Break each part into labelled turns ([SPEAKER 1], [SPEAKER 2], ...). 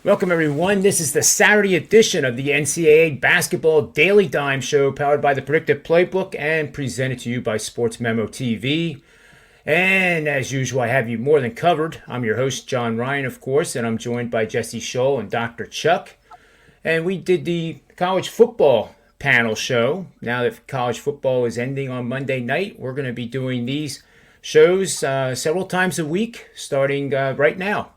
[SPEAKER 1] Welcome, everyone. This is the Saturday edition of the NCAA Basketball Daily Dime Show, powered by the Predictive Playbook and presented to you by SportsMemo TV. And as usual, I have you more than covered. I'm your host, John Ryan, of course, and I'm joined by Jesse Schule and Dr. Chuck. And we did the college football panel show. Now that college football is ending on Monday night, we're going to be doing these shows several times a week, starting right now.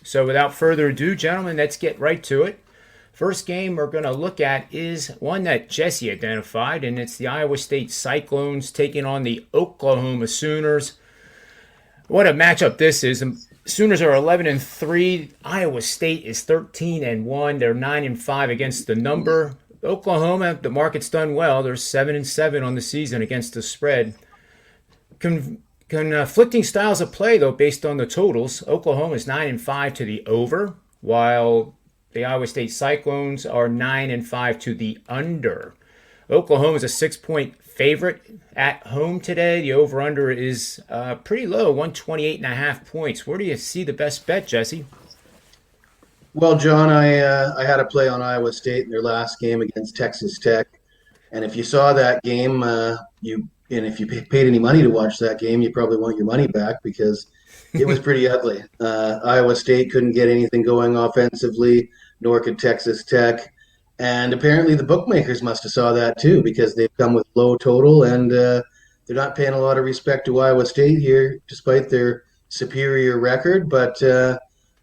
[SPEAKER 1] So without further ado, gentlemen, let's get right to it. First game we're going to look at is one that Jesse identified, and it's the Iowa State Cyclones taking on the Oklahoma Sooners. What a matchup this is. The Sooners are 11-3. Iowa State is 13-1. They're 9-5 against the number. Oklahoma, the market's done well. They're 7-7 on the season against the spread. Conflicting styles of play, though, based on the totals. Oklahoma is 9-5 to the over, while the Iowa State Cyclones are 9-5 to the under. Oklahoma is a 6-point favorite at home today. The over-under is pretty low, 128.5 points. Where do you see the best bet, Jesse?
[SPEAKER 2] Well, John, I had a play on Iowa State in their last game against Texas Tech, and if you saw that game, if you paid any money to watch that game, you probably want your money back because it was pretty ugly. Iowa State couldn't get anything going offensively, nor could Texas Tech. And apparently the bookmakers must have saw that too because they've come with low total and they're not paying a lot of respect to Iowa State here despite their superior record. But,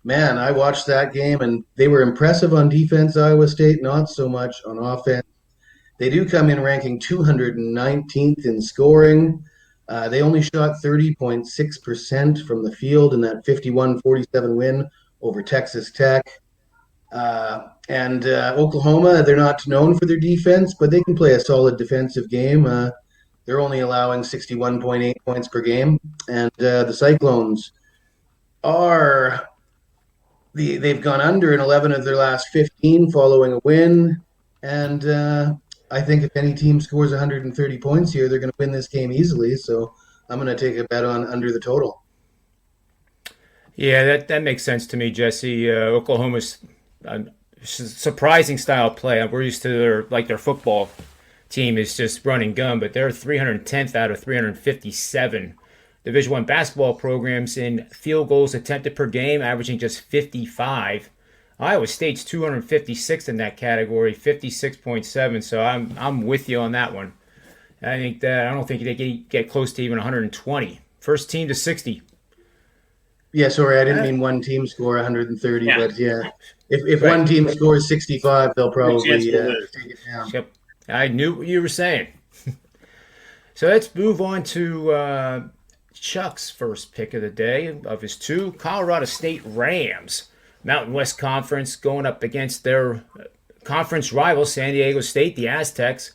[SPEAKER 2] man, I watched that game and they were impressive on defense, Iowa State, not so much on offense. They do come in ranking 219th in scoring. They only shot 30.6% from the field in that 51-47 win over Texas Tech. And Oklahoma, they're not known for their defense, but they can play a solid defensive game. They're only allowing 61.8 points per game. And the Cyclones they've gone under in 11 of their last 15 following a win. And I think if any team scores 130 points here, they're going to win this game easily. So I'm going to take a bet on under the total.
[SPEAKER 1] Yeah, that makes sense to me, Jesse. Oklahoma's surprising style of play. We're used to their football team is just run and gun, but they're 310th out of 357 Division I basketball programs in field goals attempted per game, averaging just 55. Iowa State's 256 in that category, 56.7. So I'm with you on that one. I don't think they get close to even 120. First team to 60.
[SPEAKER 2] Yeah, sorry, I didn't mean one team score 130, but yeah, if one team scores 65, they'll probably take it down.
[SPEAKER 1] Yep, I knew what you were saying. So let's move on to Chuck's first pick of the day of his two Colorado State Rams. Mountain West Conference going up against their conference rival, San Diego State, the Aztecs.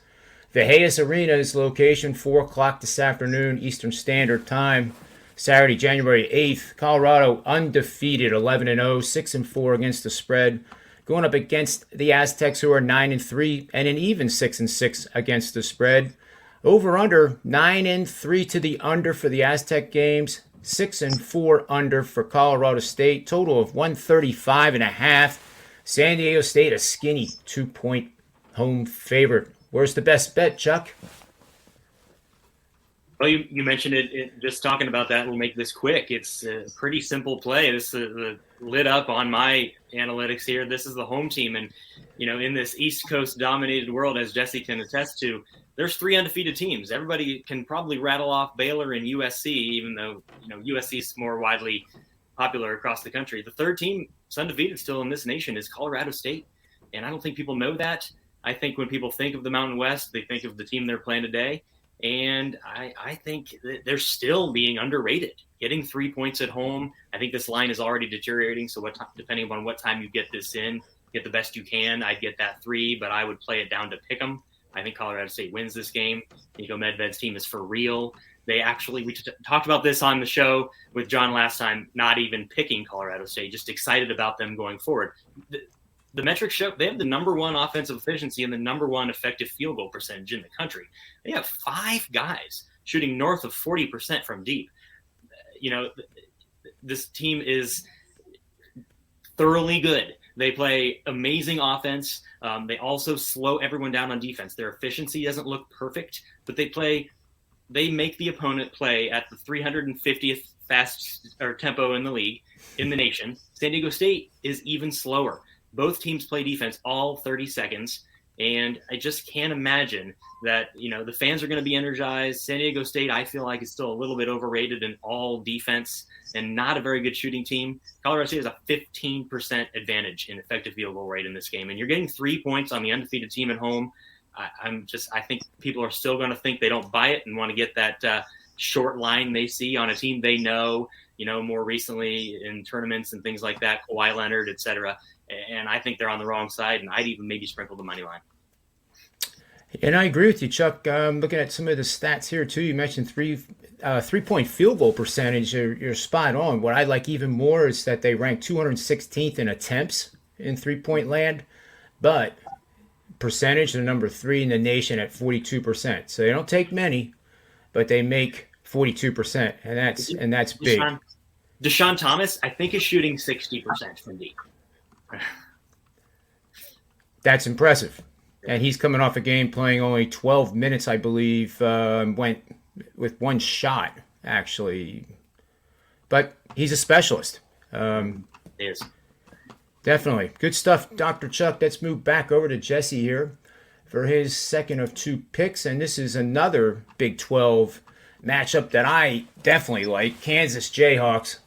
[SPEAKER 1] The Hayes Arena is location 4 o'clock this afternoon, Eastern Standard Time, Saturday, January 8th. Colorado undefeated, 11-0, 6-4 against the spread. Going up against the Aztecs, who are 9-3, and an even 6-6 against the spread. Over-under, 9-3 to the under for the Aztec games. 6-4 under for Colorado State. Total of 135.5. San Diego State, a skinny 2-point home favorite. Where's the best bet, Chuck?
[SPEAKER 3] Well, you mentioned it. Just talking about that, we'll make this quick. It's a pretty simple play. This lit up on my analytics here. This is the home team. And, in this East Coast dominated world, as Jesse can attest to, there's 3 undefeated teams. Everybody can probably rattle off Baylor and USC, even though, USC is more widely popular across the country. The third team that's undefeated still in this nation is Colorado State. And I don't think people know that. I think when people think of the Mountain West, they think of the team they're playing today. And I think that they're still being underrated. Getting 3 points at home, I think this line is already deteriorating. So depending upon what time you get this in, get the best you can. I'd get that 3, but I would play it down to pick 'em. I think Colorado State wins this game. Nico Medved's team is for real. We talked about this on the show with John last time, not even picking Colorado State, just excited about them going forward. The metrics show they have the number 1 offensive efficiency and the number 1 effective field goal percentage in the country. They have 5 guys shooting north of 40% from deep. This team is thoroughly good. They play amazing offense. They also slow everyone down on defense. Their efficiency doesn't look perfect, but they make the opponent play at the 350th fast or tempo in the league, in the nation. San Diego State is even slower. Both teams play defense all 30 seconds. And I just can't imagine that, the fans are going to be energized. San Diego State, I feel like, is still a little bit overrated in all defense and not a very good shooting team. Colorado State has a 15% advantage in effective field goal rate in this game. And you're getting 3 points on the undefeated team at home. I think people are still going to think they don't buy it and want to get that short line they see on a team they know, more recently in tournaments and things like that, Kawhi Leonard, et cetera. And I think they're on the wrong side, and I'd even maybe sprinkle the money line.
[SPEAKER 1] And I agree with you, Chuck. Looking at some of the stats here, too, you mentioned three-point field goal percentage. You're spot on. What I like even more is that they rank 216th in attempts in three-point land, but percentage, they're number 3 in the nation at 42%. So they don't take many, but they make 42%, and that's big.
[SPEAKER 3] Deshaun Thomas, I think, is shooting 60% from deep.
[SPEAKER 1] That's impressive. And he's coming off a game playing only 12 minutes, I believe, went with one shot, actually. But he's a specialist.
[SPEAKER 3] He is.
[SPEAKER 1] Definitely. Good stuff, Dr. Chuck. Let's move back over to Jesse here for his second of 2 picks. And this is another Big 12 matchup that I definitely like. Kansas Jayhawks.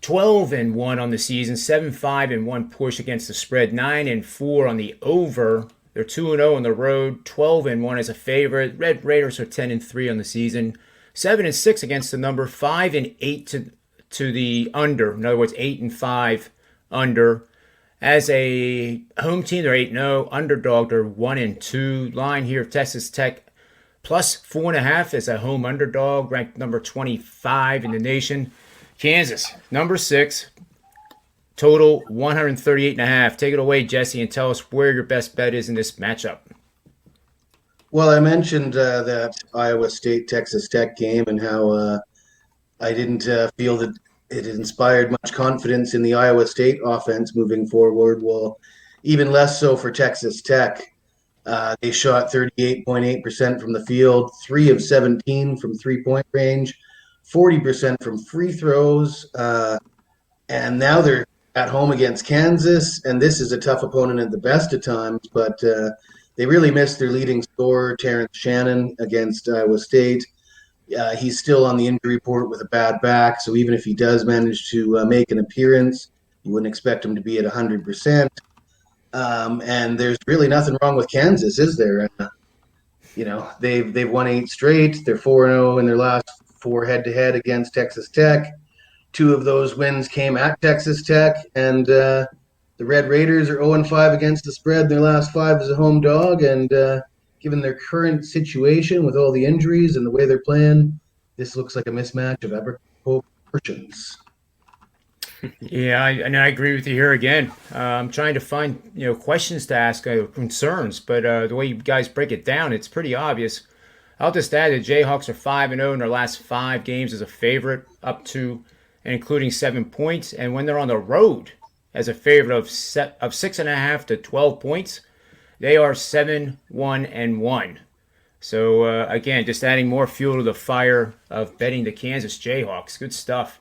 [SPEAKER 1] 12-1 on the season, 7-5-1 push against the spread, 9-4 on the over. They're 2-0 on the road, 12-1 as a favorite. Red Raiders are 10-3 on the season, 7-6 against the number, 5-8 to the under. In other words, 8-5 under. As a home team, they're 8-0. Underdog, they're 1-2. Line here, Texas Tech plus 4.5 as a home underdog, ranked number 25 in the nation. Kansas, number 6, total 138.5. Take it away, Jesse, and tell us where your best bet is in this matchup.
[SPEAKER 2] Well, I mentioned that Iowa State-Texas Tech game and how I didn't feel that it inspired much confidence in the Iowa State offense moving forward. Well, even less so for Texas Tech. They shot 38.8% from the field, 3 of 17 from three-point range, 40% from free throws, and now they're at home against Kansas, and this is a tough opponent at the best of times, but they really missed their leading scorer, Terrence Shannon, against Iowa State. He's still on the injury report with a bad back, so even if he does manage to make an appearance, you wouldn't expect him to be at 100%. And there's really nothing wrong with Kansas, is there? They've won 8 straight. They're 4-0 in their last 4 head-to-head against Texas Tech. 2 of those wins came at Texas Tech, and the Red Raiders are 0-5 against the spread in their last 5 as a home dog. And given their current situation with all the injuries and the way they're playing, this looks like a mismatch of epic proportions.
[SPEAKER 1] Yeah, I agree with you here again. I'm trying to find questions to ask, concerns, but the way you guys break it down, it's pretty obvious. I'll just add the Jayhawks are 5-0 in their last 5 games as a favorite, up to and including 7 points. And when they're on the road as a favorite of 6.5 to 12 points, they are 7-1-1. So again, just adding more fuel to the fire of betting the Kansas Jayhawks. Good stuff.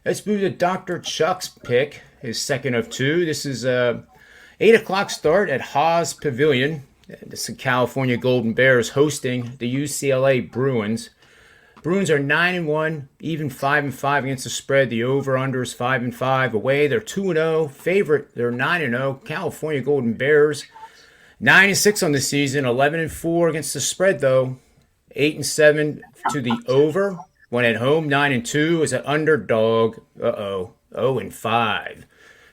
[SPEAKER 1] Let's move to Dr. Chuck's pick, his second of 2. This is a 8 o'clock start at Haas Pavilion. This is California Golden Bears hosting the UCLA Bruins. Bruins are 9-1, even 5-5 against the spread. The over-under is 5-5. Away, they're 2-0. Favorite, they're 9-0. California Golden Bears, 9-6 on the season, 11-4 against the spread, though. 8-7 to the over. When at home, 9-2 is an underdog. 0-5.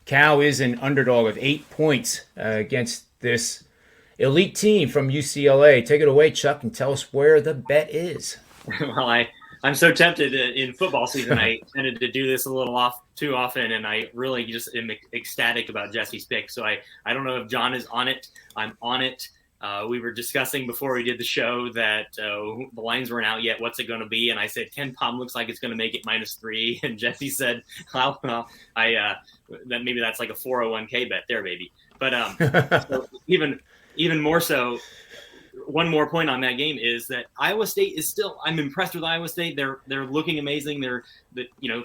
[SPEAKER 1] Cal is an underdog of 8 points against this elite team from UCLA. Take it away, Chuck, and tell us where the bet is.
[SPEAKER 3] Well, I'm so tempted in football season. I tended to do this a little too often, and I really just am ecstatic about Jesse's pick. So I don't know if John is on it. I'm on it. We were discussing before we did the show that the lines weren't out yet. What's it going to be? And I said, Ken Pom looks like it's going to make it -3. And Jesse said, well, that maybe that's like a 401k bet there, baby. But so even more so, one more point on that game is that Iowa State is still. I'm impressed with Iowa State. They're looking amazing. They're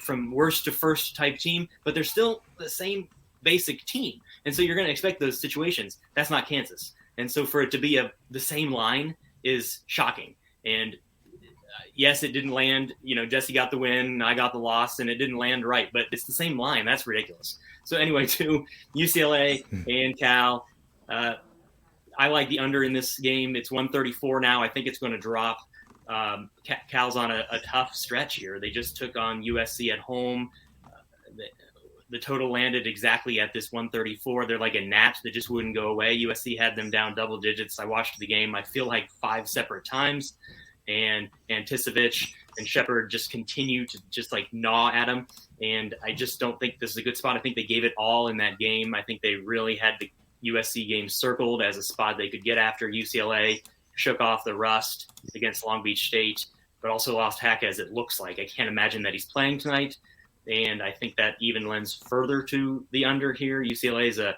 [SPEAKER 3] from worst to first type team, but they're still the same basic team. And so you're going to expect those situations. That's not Kansas. And so for it to be the same line is shocking. And yes, it didn't land. Jesse got the win, I got the loss, and it didn't land right. But it's the same line. That's ridiculous. So anyway, to UCLA and Cal, I like the under in this game. It's 134 now. I think it's going to drop. Cal's on a tough stretch here. They just took on USC at home. The total landed exactly at this 134. They're like a gnat that just wouldn't go away. USC had them down double digits. I watched the game, I feel like 5 separate times. And Tisevich and Shepard just continue to just like gnaw at them. And I just don't think this is a good spot. I think they gave it all in that game. I think they really had the USC game circled as a spot they could get after. UCLA shook off the rust against Long Beach State, but also lost Hack as it looks like. I can't imagine that he's playing tonight. And I think that even lends further to the under here. UCLA is I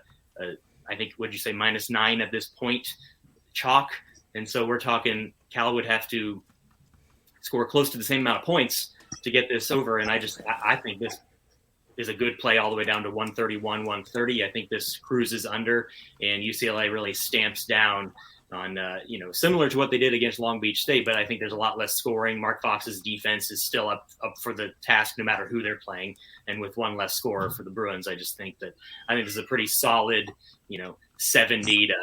[SPEAKER 3] think, would you say -9 at this point, chalk. And so we're talking Cal would have to score close to the same amount of points to get this over. And I think this is a good play all the way down to 131, 130. I think this cruises under, and UCLA really stamps down on, similar to what they did against Long Beach State, but I think there's a lot less scoring. Mark Fox's defense is still up for the task no matter who they're playing. And with one less scorer for the Bruins, I think this is a pretty solid, 70 to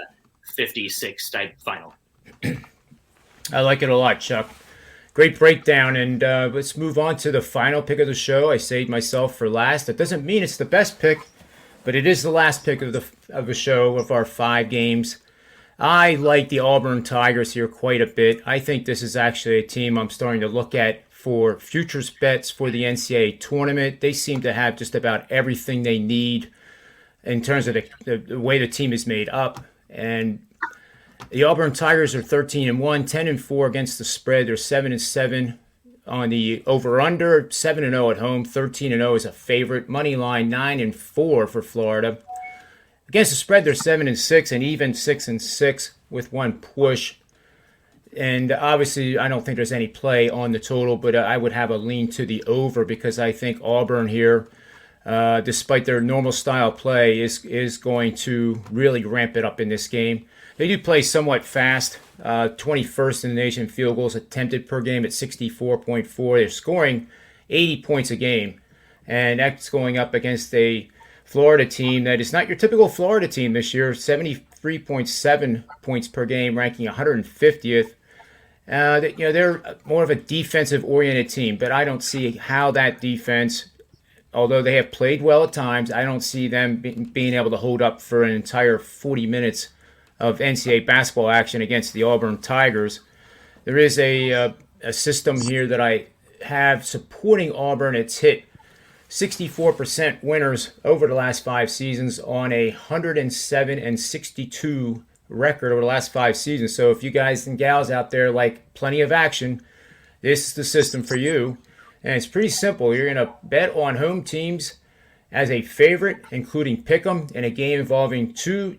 [SPEAKER 3] 56 type final.
[SPEAKER 1] I like it a lot, Chuck. Great breakdown, and let's move on to the final pick of the show. I saved myself for last. That doesn't mean it's the best pick, but it is the last pick of the show of our 5 games. I like the Auburn Tigers here quite a bit. I think this is actually a team I'm starting to look at for futures bets for the NCAA tournament. They seem to have just about everything they need in terms of the way the team is made up. And the Auburn Tigers are 13-1, 10-4 against the spread. They're 7-7 on the over/under, 7-0 at home, 13-0 as a favorite. Money line 9-4 for Florida. Against the spread, they're 7-6 and even 6-6 with one push. And obviously, I don't think there's any play on the total, but I would have a lean to the over because I think Auburn here, despite their normal style play, is going to really ramp it up in this game. They do play somewhat fast, 21st in the nation field goals attempted per game at 64.4. They're scoring 80 points a game, and that's going up against a Florida team that is not your typical Florida team this year, 73.7 points per game, ranking 150th. They're more of a defensive-oriented team, but I don't see how that defense, although they have played well at times, I don't see them being able to hold up for an entire 40 minutes of NCAA basketball action against the Auburn Tigers. There is a system here that I have supporting Auburn. It's hit 64% winners over the last 5 seasons on a 107-62 record over the last 5 seasons. So if you guys and gals out there like plenty of action, this is the system for you. And it's pretty simple. You're going to bet on home teams as a favorite, including pick'em, in a game involving 2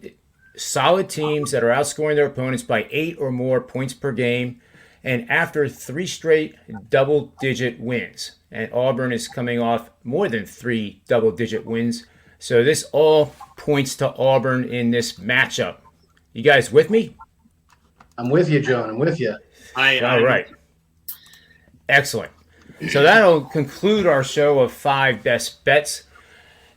[SPEAKER 1] solid teams that are outscoring their opponents by 8 or more points per game, and after 3 straight double-digit wins. And Auburn is coming off more than 3 double-digit wins. So this all points to Auburn in this matchup. You guys with me?
[SPEAKER 2] I'm with you, John. I'm with you.
[SPEAKER 1] All right. Excellent. So that'll conclude our show of 5 best bets.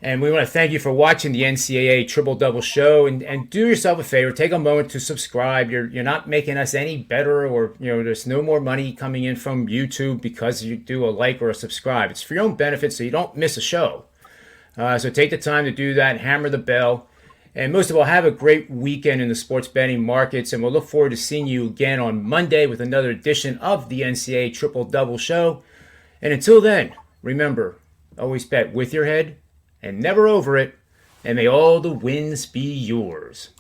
[SPEAKER 1] And we want to thank you for watching the NCAA Triple Double Show. And do yourself a favor, take a moment to subscribe. You're not making us any better, or there's no more money coming in from YouTube because you do a like or a subscribe. It's for your own benefit, so you don't miss a show. So take the time to do that, hammer the bell. And most of all, have a great weekend in the sports betting markets. And we'll look forward to seeing you again on Monday with another edition of the NCAA Triple Double Show. And until then, remember, always bet with your head and never over it, and may all the wins be yours.